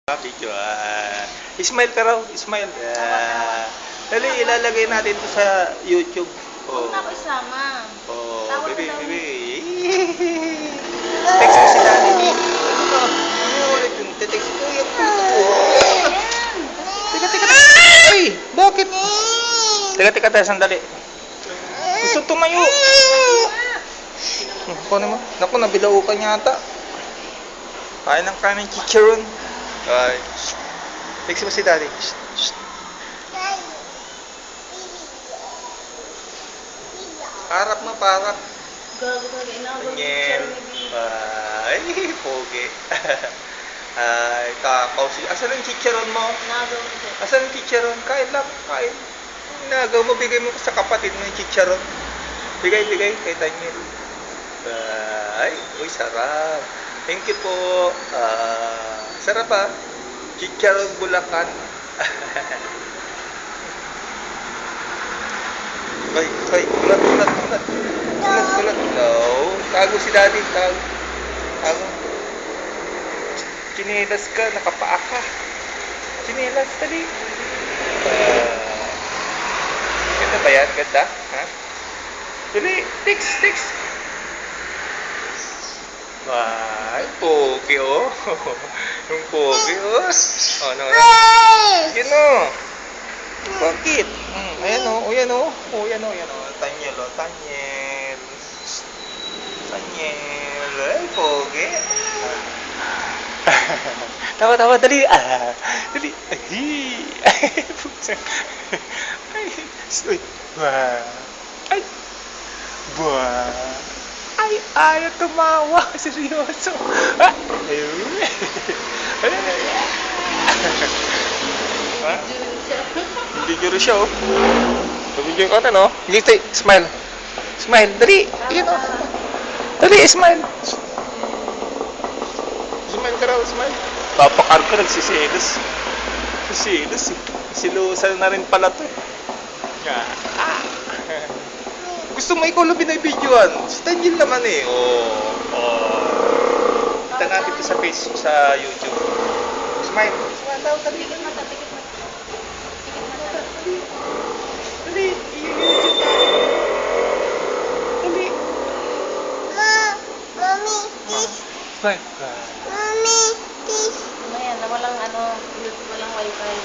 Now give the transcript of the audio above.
Video. Smile ka raw. Smile. Dali, ilalagay natin to sa YouTube. Huwag na ako isama. Oh, Tawag baby, na lang. baby. Text mo si Daddy. Ano ba? Ano ulit yung text ko? Yung puto ko. Ayan. Teka, teka. Ay, bakit? Teka, teka tayo, sandali. Gusto tumayo. Kunin mo. Naku, nabilao ka yata. Kain ng kanin chicharon. Ay. Text mo si Daddy. Harap mo, parap. Gago talaga. Inagaw yung Ganyan. picture ni Bibi. Ay, pogi. Ay, kakaw. Asan ang chicharon mo? Inagaw ko siya. Asan ang chicharon? Kain lang, kain. Nagaw mo, bigay mo sa kapatid mo yung chicharon. Bigay, bigay, kay Daniel. Ay, uy, sarap. Thank you po. Sarap ah. Chicharon Bulacan. Ay, ay, ulat, ulat, ulat. Ulat, ulat. No. Tago si Daddy, tago. Tago. Chinelas ka, nakapaa ka. Chinelas, dali. Ganda ba yan? Ganda? Ha? Dali, text, text. Ay, pogi oh. Yung pogi oh. Oh, ano, ano? Yun oh. Bakit? Ayan oh, ayan oh. Oh, ayan oh, ayan oh. Tanyel oh, Tanyel. Tanyel. Ay, pogi. Tawa, tawa, dali. Dali. Ay, pusa. Ay, uy. Ay. Ay, ayaw tumawa. Seryoso. Ayun. Ha? Video rin siya, oh. Video ka no? Dito, smile. Smile, dali. Yan, oh. Dali, smile. Smile ka raw, smile. Papakar ka, nagsisilos. Nagsisilos, eh. Silusan na rin pala to, eh. Gusto mo ikaw lang binibidyoan. Si Daniel naman, eh. Kita natin ito sa Facebook, sa YouTube. Smile. Smile daw, dali. Tikit mata, tikit mata. Tikit mata. Dali, i-YouTube natin. Dali. Mommy, please. Bye. Mommy, please. Ano yan? Na walang ano, walang wifi.